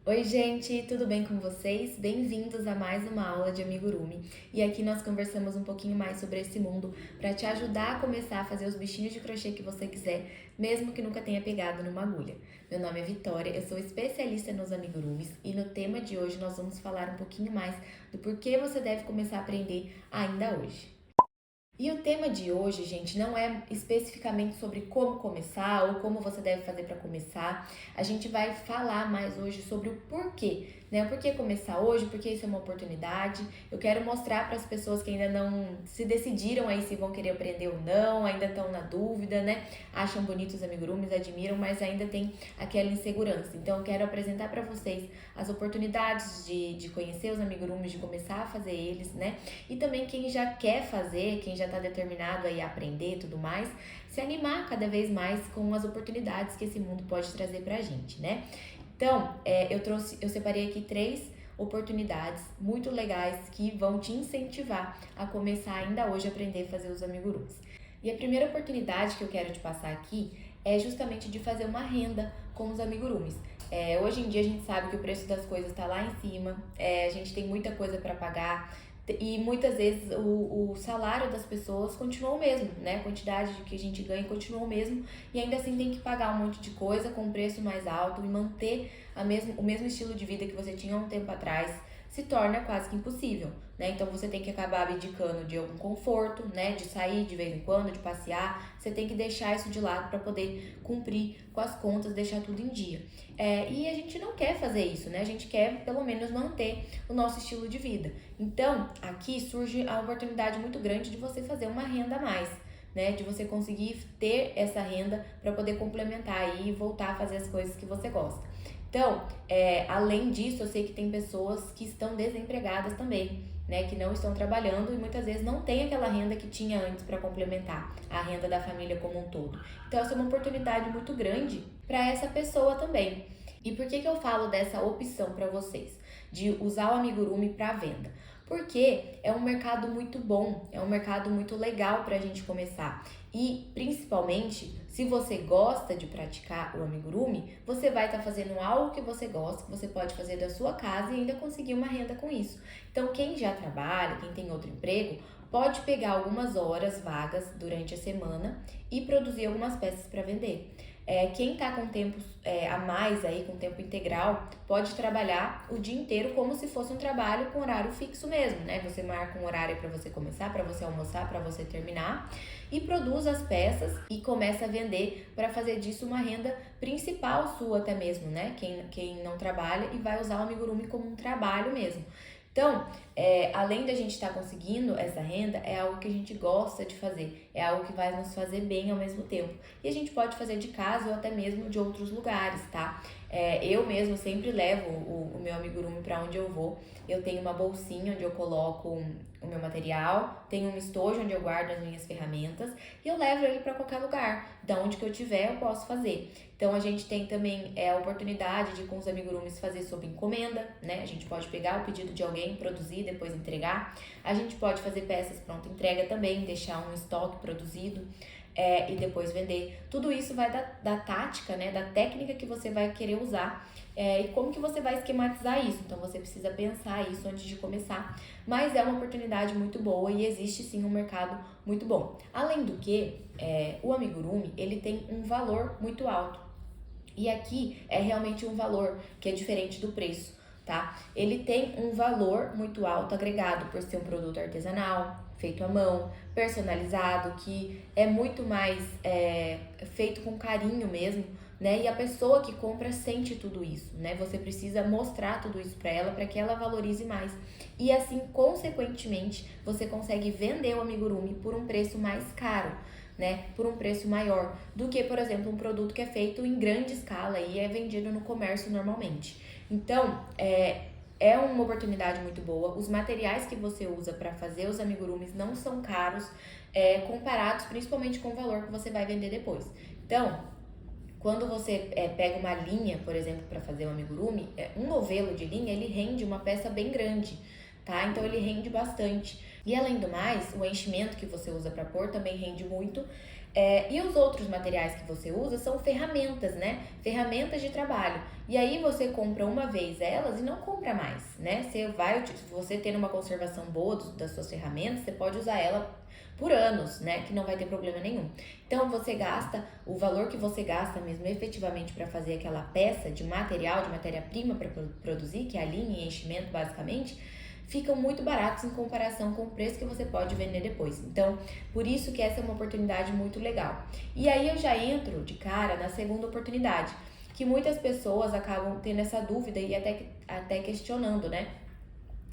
Oi, gente, tudo bem com vocês? Bem-vindos a mais uma aula de amigurumi. E aqui nós conversamos um pouquinho mais sobre esse mundo para te ajudar a começar a fazer os bichinhos de crochê que você quiser, mesmo que nunca tenha pegado numa agulha. Meu nome é Vitória, eu sou especialista nos amigurumis e no tema de hoje nós vamos falar um pouquinho mais do porquê você deve começar a aprender ainda hoje. E o tema de hoje, gente, não é especificamente sobre como começar ou como você deve fazer para começar. A gente vai falar mais hoje sobre o porquê, né? O porquê começar hoje, porque isso é uma oportunidade. Eu quero mostrar para as pessoas que ainda não se decidiram aí se vão querer aprender ou não, ainda estão na dúvida, né? Acham bonitos os amigurumis, admiram, mas ainda tem aquela insegurança. Então eu quero apresentar para vocês as oportunidades de conhecer os amigurumis, de começar a fazer eles, né? E também quem já quer fazer, quem já está determinado aí a aprender e tudo mais, se animar cada vez mais com as oportunidades que esse mundo pode trazer pra gente, né? Então, eu separei aqui 3 oportunidades muito legais que vão te incentivar a começar ainda hoje a aprender a fazer os amigurumis. E a primeira oportunidade que eu quero te passar aqui é justamente de fazer uma renda com os amigurumis. Hoje em dia a gente sabe que o preço das coisas está lá em cima, a gente tem muita coisa para pagar, e muitas vezes o salário das pessoas continua o mesmo, né? A quantidade de que a gente ganha continua o mesmo e ainda assim tem que pagar um monte de coisa com um preço mais alto e manter o mesmo estilo de vida que você tinha há um tempo atrás se torna quase que impossível, né? Então você tem que acabar abdicando de algum conforto, né? De sair de vez em quando, de passear. Você tem que deixar isso de lado para poder cumprir com as contas, deixar tudo em dia. E a gente não quer fazer isso, né? A gente quer pelo menos manter o nosso estilo de vida. Então, aqui surge a oportunidade muito grande de você fazer uma renda a mais, né? De você conseguir ter essa renda para poder complementar aí e voltar a fazer as coisas que você gosta. Então, além disso, eu sei que tem pessoas que estão desempregadas também, né? Que não estão trabalhando e muitas vezes não tem aquela renda que tinha antes para complementar a renda da família como um todo. Então, essa é uma oportunidade muito grande para essa pessoa também. E por que eu falo dessa opção para vocês? De usar o amigurumi para venda? Porque é um mercado muito bom, é um mercado muito legal para a gente começar. E principalmente, se você gosta de praticar o amigurumi, você vai estar fazendo algo que você gosta, que você pode fazer da sua casa e ainda conseguir uma renda com isso. Então, quem já trabalha, quem tem outro emprego, pode pegar algumas horas vagas durante a semana e produzir algumas peças para vender. Quem está com tempo a mais aí, com tempo integral, pode trabalhar o dia inteiro como se fosse um trabalho com horário fixo mesmo, né? Você marca um horário para você começar, para você almoçar, para você terminar e produz as peças e começa a vender para fazer disso uma renda principal sua até mesmo, né? Quem não trabalha e vai usar o amigurumi como um trabalho mesmo. Então, além da gente estar conseguindo essa renda, é algo que a gente gosta de fazer, é algo que vai nos fazer bem ao mesmo tempo. E a gente pode fazer de casa ou até mesmo de outros lugares, tá? Eu mesmo sempre levo o meu amigurumi para onde eu vou. Eu tenho uma bolsinha onde eu coloco o meu material, tenho um estojo onde eu guardo as minhas ferramentas e eu levo ele para qualquer lugar. Da onde que eu tiver, eu posso fazer. Então a gente tem também a oportunidade de com os amigurumis fazer sob encomenda, né? A gente pode pegar o pedido de alguém, produzir, depois entregar. A gente pode fazer peças pronta entrega também, deixar um estoque produzido e depois vender. Tudo isso vai da tática, né? Da técnica que você vai querer usar e como que você vai esquematizar isso. Então você precisa pensar isso antes de começar. Mas é uma oportunidade muito boa e existe sim um mercado muito bom. Além do que, o amigurumi ele tem um valor muito alto. E aqui é realmente um valor que é diferente do preço, tá? Ele tem um valor muito alto agregado por ser um produto artesanal, feito à mão, personalizado, que é muito mais feito com carinho mesmo, né? E a pessoa que compra sente tudo isso, né? Você precisa mostrar tudo isso para que ela valorize mais. E assim, consequentemente, você consegue vender o amigurumi por um preço mais caro, né, por um preço maior do que, por exemplo, um produto que é feito em grande escala e é vendido no comércio normalmente. Então, é uma oportunidade muito boa. Os materiais que você usa para fazer os amigurumis não são caros, comparados principalmente com o valor que você vai vender depois. Então, quando você pega uma linha, por exemplo, para fazer um amigurumi, um novelo de linha, ele rende uma peça bem grande, tá? Então ele rende bastante. E além do mais, o enchimento que você usa para pôr também rende muito. E os outros materiais que você usa são ferramentas, né? Ferramentas de trabalho. E aí você compra uma vez elas e não compra mais, né? Se você tendo uma conservação boa das suas ferramentas, você pode usar ela por anos, né? Que não vai ter problema nenhum. Então você gasta o valor que você gasta mesmo efetivamente para fazer aquela peça de material, de matéria-prima para produzir, que é a linha e enchimento basicamente, ficam muito baratos em comparação com o preço que você pode vender depois. Então, por isso que essa é uma oportunidade muito legal. E aí eu já entro de cara na segunda oportunidade, que muitas pessoas acabam tendo essa dúvida e até questionando, né?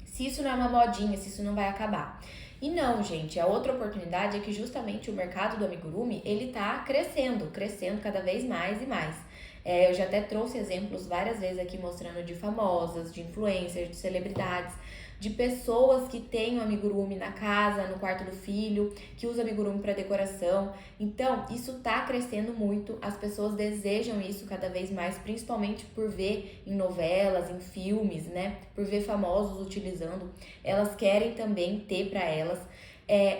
Se isso não é uma modinha, se isso não vai acabar. E não, gente, a outra oportunidade é que justamente o mercado do amigurumi, ele tá crescendo cada vez mais e mais. Eu já até trouxe exemplos várias vezes aqui mostrando de famosas, de influencers, de celebridades, de pessoas que têm o amigurumi na casa, no quarto do filho, que usa amigurumi para decoração. Então, isso tá crescendo muito, as pessoas desejam isso cada vez mais, principalmente por ver em novelas, em filmes, né? Por ver famosos utilizando. Elas querem também ter para elas.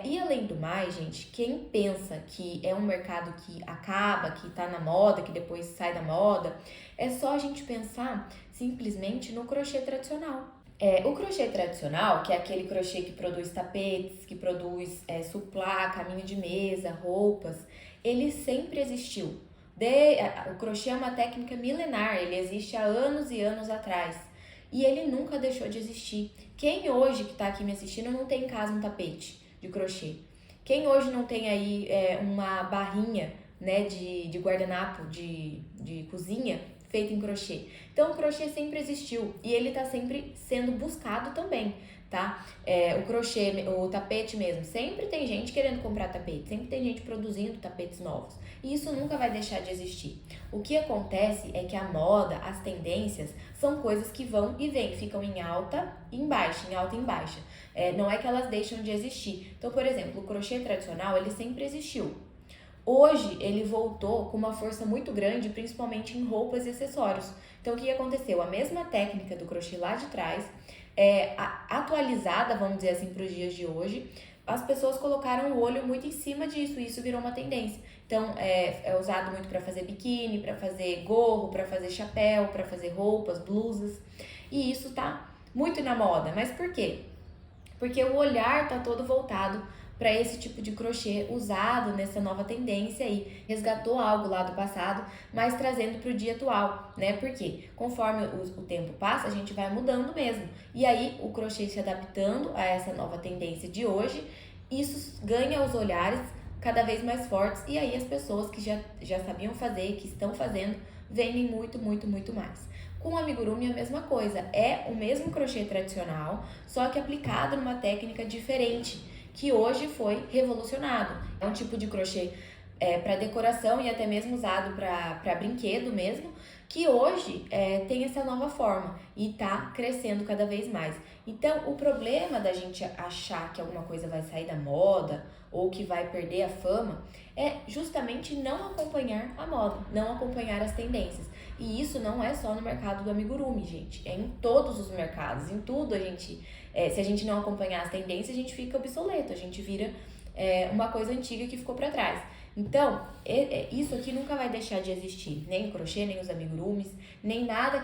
E além do mais, gente, quem pensa que é um mercado que acaba, que tá na moda, que depois sai da moda, é só a gente pensar simplesmente no crochê tradicional. O crochê tradicional, que é aquele crochê que produz tapetes, que produz suplá, caminho de mesa, roupas, ele sempre existiu. O crochê é uma técnica milenar, ele existe há anos e anos atrás. E ele nunca deixou de existir. Quem hoje que está aqui me assistindo não tem em casa um tapete de crochê? Quem hoje não tem aí uma barrinha, né, de guardanapo de cozinha feita em crochê? Então o crochê sempre existiu e ele tá sempre sendo buscado também, tá? O crochê, o tapete mesmo, sempre tem gente querendo comprar tapete, sempre tem gente produzindo tapetes novos. E isso nunca vai deixar de existir. O que acontece é que a moda, as tendências, são coisas que vão e vêm, ficam em alta e em baixa, em alta e em baixa. Não é que elas deixam de existir. Então, por exemplo, o crochê tradicional, ele sempre existiu. Hoje, ele voltou com uma força muito grande, principalmente em roupas e acessórios. Então, o que aconteceu? A mesma técnica do crochê lá de trás, atualizada, vamos dizer assim, para os dias de hoje, as pessoas colocaram o olho muito em cima disso e isso virou uma tendência. Então, é usado muito para fazer biquíni, para fazer gorro, para fazer chapéu, para fazer roupas, blusas. E isso tá muito na moda. Mas por quê? Porque o olhar tá todo voltado para esse tipo de crochê usado nessa nova tendência aí. Resgatou algo lá do passado, mas trazendo para o dia atual, né? Porque conforme o tempo passa, a gente vai mudando mesmo. E aí o crochê se adaptando a essa nova tendência de hoje, isso ganha os olhares cada vez mais fortes e aí as pessoas que já sabiam fazer, que estão fazendo, vendem muito, muito, muito mais. Com o amigurumi é a mesma coisa, é o mesmo crochê tradicional, só que aplicado numa técnica diferente, que hoje foi revolucionado. É um tipo de crochê para decoração e até mesmo usado para brinquedo mesmo, que hoje tem essa nova forma e está crescendo cada vez mais. Então, o problema da gente achar que alguma coisa vai sair da moda ou que vai perder a fama é justamente não acompanhar a moda, não acompanhar as tendências. E isso não é só no mercado do amigurumi, gente. É em todos os mercados, em tudo a gente... se a gente não acompanhar as tendências, a gente fica obsoleto, a gente vira uma coisa antiga que ficou para trás. Então, isso aqui nunca vai deixar de existir, nem o crochê, nem os amigurumis, nem nada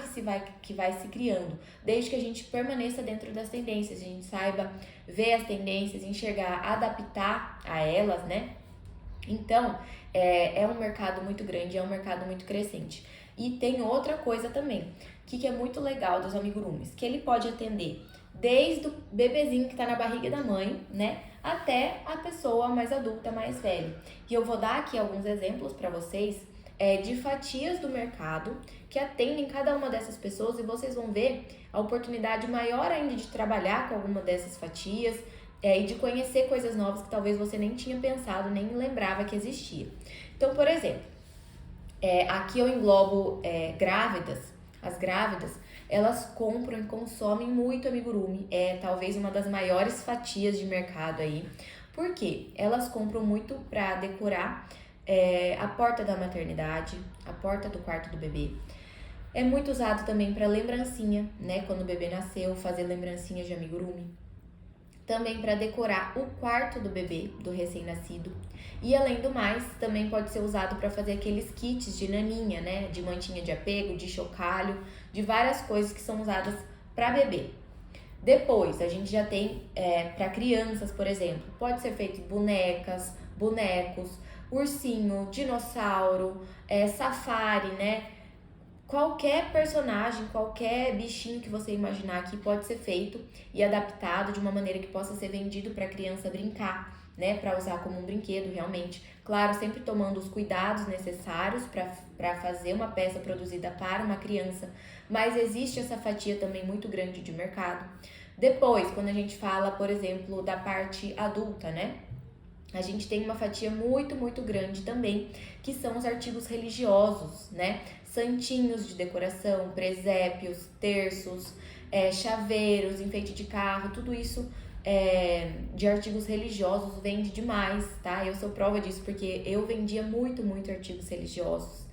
que vai se criando, desde que a gente permaneça dentro das tendências, a gente saiba ver as tendências, enxergar, adaptar a elas, né? Então, é um mercado muito grande, é um mercado muito crescente. E tem outra coisa também, que é muito legal dos amigurumis, que ele pode atender desde o bebezinho que tá na barriga da mãe, né, até a pessoa mais adulta, mais velha. E eu vou dar aqui alguns exemplos para vocês de fatias do mercado que atendem cada uma dessas pessoas e vocês vão ver a oportunidade maior ainda de trabalhar com alguma dessas fatias e de conhecer coisas novas que talvez você nem tinha pensado, nem lembrava que existia. Então, por exemplo, aqui eu englobo grávidas. As grávidas, elas compram e consomem muito amigurumi. É talvez uma das maiores fatias de mercado aí. Por quê? Elas compram muito para decorar a porta da maternidade, a porta do quarto do bebê. É muito usado também para lembrancinha, né? Quando o bebê nasceu, fazer lembrancinhas de amigurumi. também para decorar o quarto do bebê, do recém-nascido. E além do mais, também pode ser usado para fazer aqueles kits de naninha, né? De mantinha de apego, de chocalho, de várias coisas que são usadas para bebê. Depois, a gente já tem para crianças, por exemplo, pode ser feito bonecas, bonecos, ursinho, dinossauro, safari, né? Qualquer personagem, qualquer bichinho que você imaginar aqui pode ser feito e adaptado de uma maneira que possa ser vendido para a criança brincar, né? Para usar como um brinquedo realmente. Claro, sempre tomando os cuidados necessários para fazer uma peça produzida para uma criança, mas existe essa fatia também muito grande de mercado. Depois, quando a gente fala, por exemplo, da parte adulta, né? A gente tem uma fatia muito, muito grande também, que são os artigos religiosos, né? Santinhos de decoração, presépios, terços, chaveiros, enfeite de carro, tudo isso de artigos religiosos vende demais, tá? Eu sou prova disso porque eu vendia muito, muito artigos religiosos.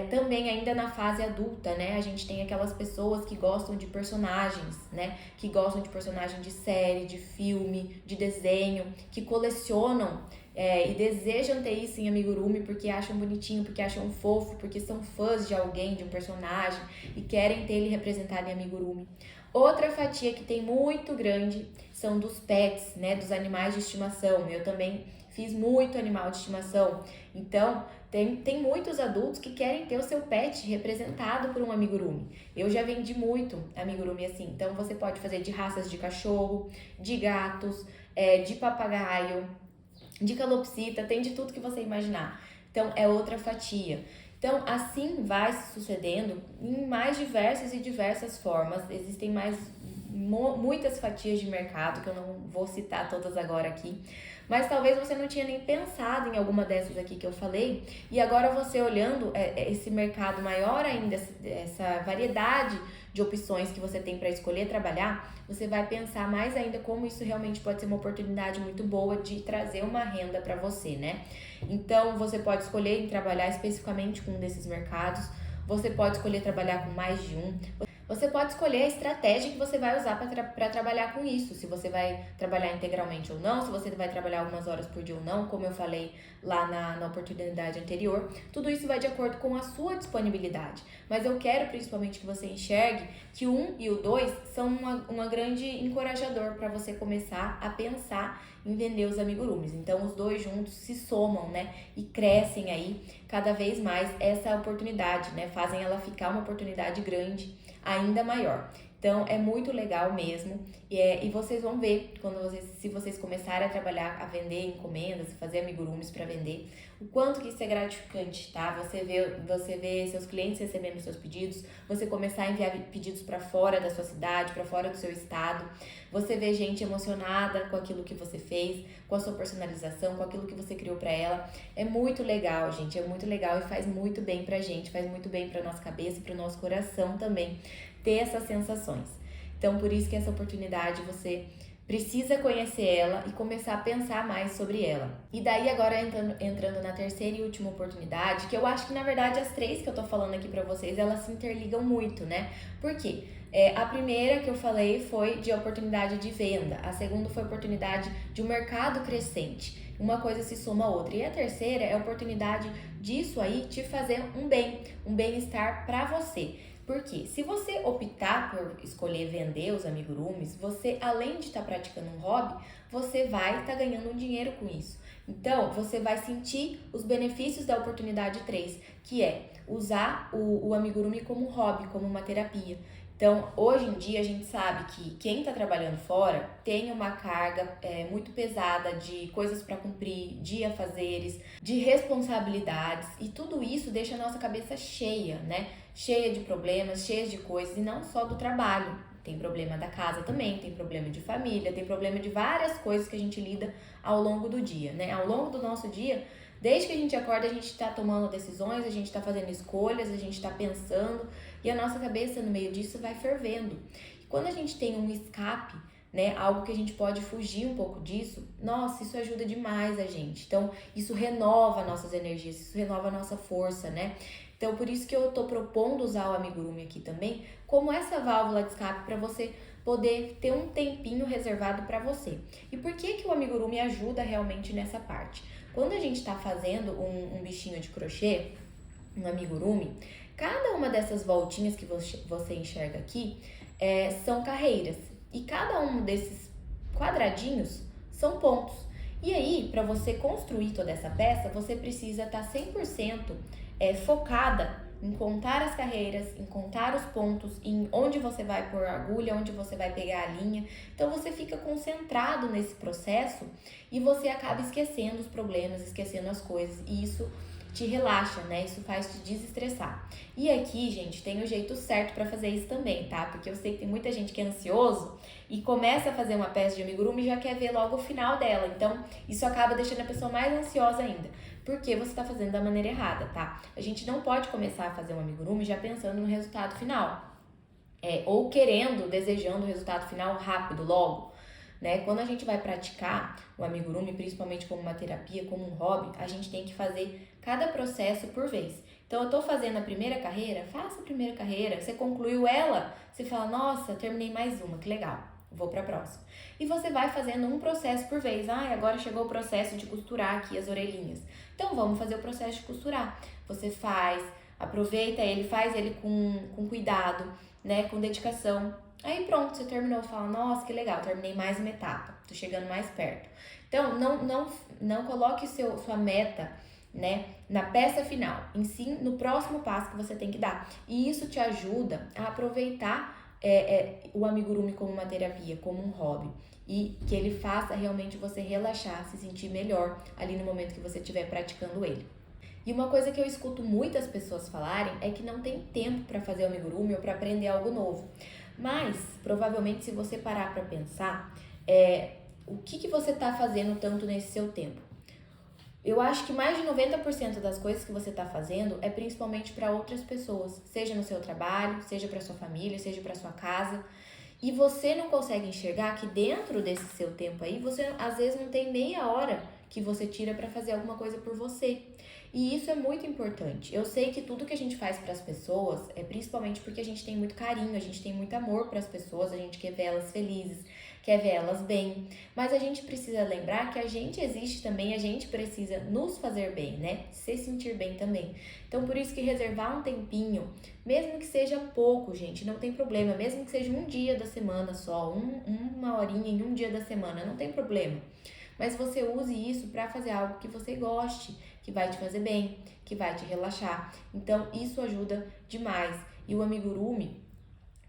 Também ainda na fase adulta, né, a gente tem aquelas pessoas que gostam de personagens, né, que gostam de personagem de série, de filme, de desenho, que colecionam e desejam ter isso em amigurumi porque acham bonitinho, porque acham fofo, porque são fãs de alguém, de um personagem e querem ter ele representado em amigurumi. Outra fatia que tem muito grande são dos pets, né, dos animais de estimação. Eu também fiz muito animal de estimação, então tem muitos adultos que querem ter o seu pet representado por um amigurumi. Eu já vendi muito amigurumi assim, então você pode fazer de raças de cachorro, de gatos, de papagaio, de calopsita, tem de tudo que você imaginar. Então é outra fatia. Então assim vai se sucedendo em mais diversas e diversas formas. Existem muitas fatias de mercado que eu não vou citar todas agora aqui. Mas talvez você não tinha nem pensado em alguma dessas aqui que eu falei, e agora você olhando esse mercado maior ainda, essa variedade de opções que você tem para escolher trabalhar, você vai pensar mais ainda como isso realmente pode ser uma oportunidade muito boa de trazer uma renda para você, né? Então você pode escolher trabalhar especificamente com um desses mercados, você pode escolher trabalhar com mais de um. Você pode escolher a estratégia que você vai usar para trabalhar com isso, se você vai trabalhar integralmente ou não, se você vai trabalhar algumas horas por dia ou não, como eu falei lá na oportunidade anterior. Tudo isso vai de acordo com a sua disponibilidade. Mas eu quero principalmente que você enxergue que o 1 e o 2 são uma grande encorajador para você começar a pensar em vender os amigurumis. Então os dois juntos se somam, né? E crescem aí cada vez mais essa oportunidade, né? Fazem ela ficar uma oportunidade grande, ainda maior. Então é muito legal mesmo e vocês vão ver se vocês começarem a trabalhar, a vender encomendas, fazer amigurumis para vender, o quanto que isso é gratificante, tá? Você vê seus clientes recebendo seus pedidos, você começar a enviar pedidos para fora da sua cidade, para fora do seu estado, você vê gente emocionada com aquilo que você fez, com a sua personalização, com aquilo que você criou para ela. É muito legal, gente, é muito legal e faz muito bem pra gente, faz muito bem pra nossa cabeça, pro nosso coração também ter essas sensações. Então, por isso que essa oportunidade você precisa conhecer ela e começar a pensar mais sobre ela. E daí agora entrando na terceira e última oportunidade, que eu acho que na verdade as três que eu tô falando aqui pra vocês, elas se interligam muito, né? Por quê? A primeira que eu falei foi de oportunidade de venda, a segunda foi oportunidade de um mercado crescente. Uma coisa se soma a outra. E a terceira é a oportunidade disso aí te fazer um bem-estar pra você. Porque se você optar por escolher vender os amigurumis, você, além de estar praticando um hobby, você vai estar ganhando um dinheiro com isso. Então, você vai sentir os benefícios da oportunidade 3, que é usar o amigurumi como hobby, como uma terapia. Então, hoje em dia, a gente sabe que quem está trabalhando fora tem uma carga muito pesada de coisas para cumprir, de afazeres, de responsabilidades, e tudo isso deixa a nossa cabeça cheia, né? Cheia de problemas, cheia de coisas, e não só do trabalho. Tem problema da casa também, tem problema de família, tem problema de várias coisas que a gente lida ao longo do dia, né? Ao longo do nosso dia, desde que a gente acorda, a gente está tomando decisões, a gente está fazendo escolhas, a gente está pensando, e a nossa cabeça no meio disso vai fervendo. E quando a gente tem um escape, né, algo que a gente pode fugir um pouco disso, nossa, isso ajuda demais a gente. Então, isso renova nossas energias, isso renova a nossa força, né? Então, por isso que eu tô propondo usar o amigurumi aqui também como essa válvula de escape para você poder ter um tempinho reservado para você. E por que que o amigurumi ajuda realmente nessa parte? Quando a gente está fazendo um bichinho de crochê, um amigurumi, cada uma dessas voltinhas que você enxerga aqui são carreiras. E cada um desses quadradinhos são pontos. E aí, para você construir toda essa peça, você precisa estar 100% focada em contar as carreiras, em contar os pontos, em onde você vai pôr a agulha, onde você vai pegar a linha. Então você fica concentrado nesse processo e você acaba esquecendo os problemas, esquecendo as coisas. E isso te relaxa, né? Isso faz te desestressar. E aqui, gente, tem o jeito certo para fazer isso também, tá? Porque eu sei que tem muita gente que é ansioso e começa a fazer uma peça de amigurumi e já quer ver logo o final dela. Então, isso acaba deixando a pessoa mais ansiosa ainda. Porque você tá fazendo da maneira errada, tá? A gente não pode começar a fazer um amigurumi já pensando no resultado final. Ou querendo, desejando o resultado final rápido, logo. Né? Quando a gente vai praticar o amigurumi, principalmente como uma terapia, como um hobby, a gente tem que fazer cada processo por vez. Então, eu tô fazendo a primeira carreira, faça a primeira carreira. Você concluiu ela, você fala, nossa, terminei mais uma, que legal, vou pra próxima. E você vai fazendo um processo por vez. Agora chegou o processo de costurar aqui as orelhinhas. Então, vamos fazer o processo de costurar. Você faz, aproveita ele, faz ele com cuidado, né? Com dedicação. Aí pronto, você terminou, fala, nossa, que legal, terminei mais uma etapa, tô chegando mais perto. Então, não coloque sua meta, né, na peça final, em sim no próximo passo que você tem que dar. E isso te ajuda a aproveitar o amigurumi como uma terapia, como um hobby. E que ele faça realmente você relaxar, se sentir melhor ali no momento que você estiver praticando ele. E uma coisa que eu escuto muitas pessoas falarem é que não tem tempo para fazer o amigurumi ou para aprender algo novo. Mas, provavelmente, se você parar para pensar, o que você está fazendo tanto nesse seu tempo? Eu acho que mais de 90% das coisas que você está fazendo é principalmente para outras pessoas, seja no seu trabalho, seja para sua família, seja para sua casa. E você não consegue enxergar que dentro desse seu tempo aí, você às vezes não tem meia hora que você tira para fazer alguma coisa por você. E isso é muito importante. Eu sei que tudo que a gente faz para as pessoas é principalmente porque a gente tem muito carinho, a gente tem muito amor para as pessoas, a gente quer ver elas felizes, quer ver elas bem. Mas a gente precisa lembrar que a gente existe também, a gente precisa nos fazer bem, né? Se sentir bem também. Então, por isso que reservar um tempinho, mesmo que seja pouco, gente, não tem problema. Mesmo que seja um dia da semana só, uma horinha em um dia da semana, não tem problema. Mas você use isso para fazer algo que você goste, que vai te fazer bem, que vai te relaxar. Então, isso ajuda demais. E o amigurumi,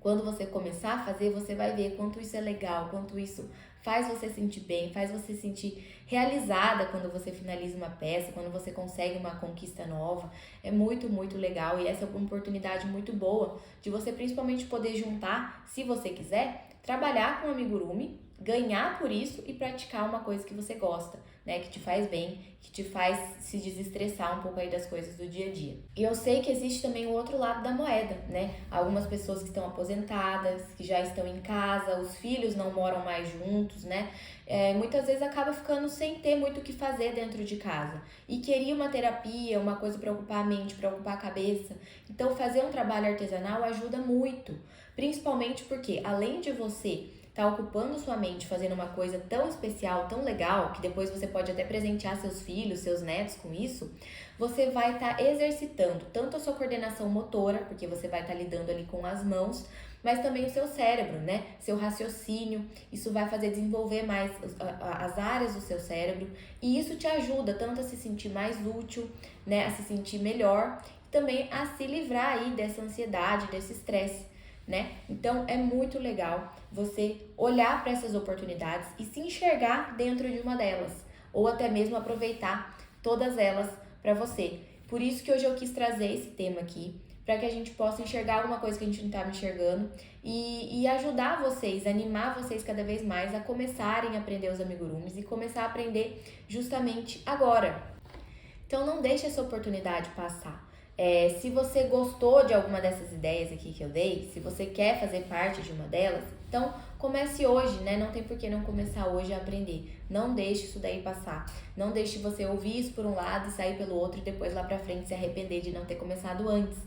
quando você começar a fazer, você vai ver quanto isso é legal, quanto isso faz você sentir bem, faz você sentir realizada quando você finaliza uma peça, quando você consegue uma conquista nova. É muito, muito legal e essa é uma oportunidade muito boa de você principalmente poder juntar, se você quiser, trabalhar com amigurumi, ganhar por isso e praticar uma coisa que você gosta, né? Que te faz bem, que te faz se desestressar um pouco aí das coisas do dia a dia. E eu sei que existe também o outro lado da moeda, né? Algumas pessoas que estão aposentadas, que já estão em casa, os filhos não moram mais juntos, né? Muitas vezes acaba ficando sem ter muito o que fazer dentro de casa. E queria uma terapia, uma coisa para ocupar a mente, para ocupar a cabeça. Então fazer um trabalho artesanal ajuda muito. Principalmente porque além de você tá ocupando sua mente fazendo uma coisa tão especial, tão legal, que depois você pode até presentear seus filhos, seus netos com isso, você vai estar exercitando tanto a sua coordenação motora, porque você vai estar lidando ali com as mãos, mas também o seu cérebro, né? Seu raciocínio, isso vai fazer desenvolver mais as áreas do seu cérebro, e isso te ajuda tanto a se sentir mais útil, né? A se sentir melhor, e também a se livrar aí dessa ansiedade, desse estresse, né? Então é muito legal você olhar para essas oportunidades e se enxergar dentro de uma delas, ou até mesmo aproveitar todas elas para você. Por isso que hoje eu quis trazer esse tema aqui, para que a gente possa enxergar alguma coisa que a gente não estava enxergando e ajudar vocês, animar vocês cada vez mais a começarem a aprender os amigurumis e começar a aprender justamente agora. Então não deixe essa oportunidade passar. Se você gostou de alguma dessas ideias aqui que eu dei, se você quer fazer parte de uma delas, então comece hoje, né? Não tem por que não começar hoje a aprender. Não deixe isso daí passar. Não deixe você ouvir isso por um lado e sair pelo outro e depois lá pra frente se arrepender de não ter começado antes,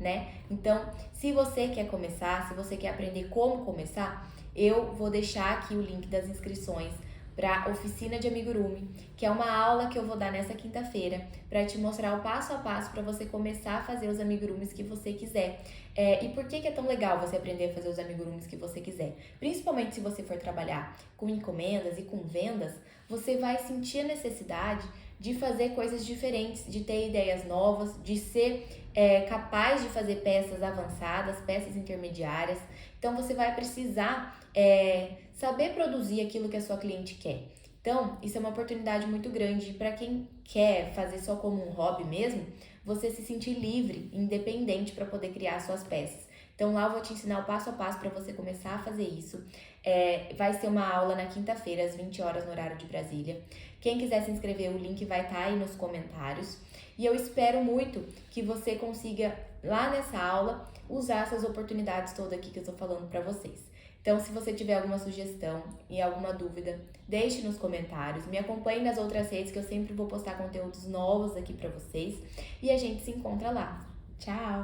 né? Então, se você quer começar, se você quer aprender como começar, eu vou deixar aqui o link das inscrições para oficina de amigurumi, que é uma aula que eu vou dar nessa quinta-feira para te mostrar o passo a passo para você começar a fazer os amigurumis que você quiser. E por que é tão legal você aprender a fazer os amigurumis que você quiser? Principalmente se você for trabalhar com encomendas e com vendas, você vai sentir a necessidade de fazer coisas diferentes, de ter ideias novas, de ser capaz de fazer peças avançadas, peças intermediárias. Então você vai precisar saber produzir aquilo que a sua cliente quer. Então, isso é uma oportunidade muito grande para quem quer fazer só como um hobby mesmo, você se sentir livre, independente para poder criar suas peças. Então lá eu vou te ensinar o passo a passo para você começar a fazer isso. Vai ser uma aula na quinta-feira, às 20 horas no horário de Brasília. Quem quiser se inscrever, o link vai estar aí nos comentários. E eu espero muito que você consiga, lá nessa aula, usar essas oportunidades todas aqui que eu estou falando para vocês. Então, se você tiver alguma sugestão e alguma dúvida, deixe nos comentários. Me acompanhe nas outras redes que eu sempre vou postar conteúdos novos aqui para vocês. E a gente se encontra lá. Tchau!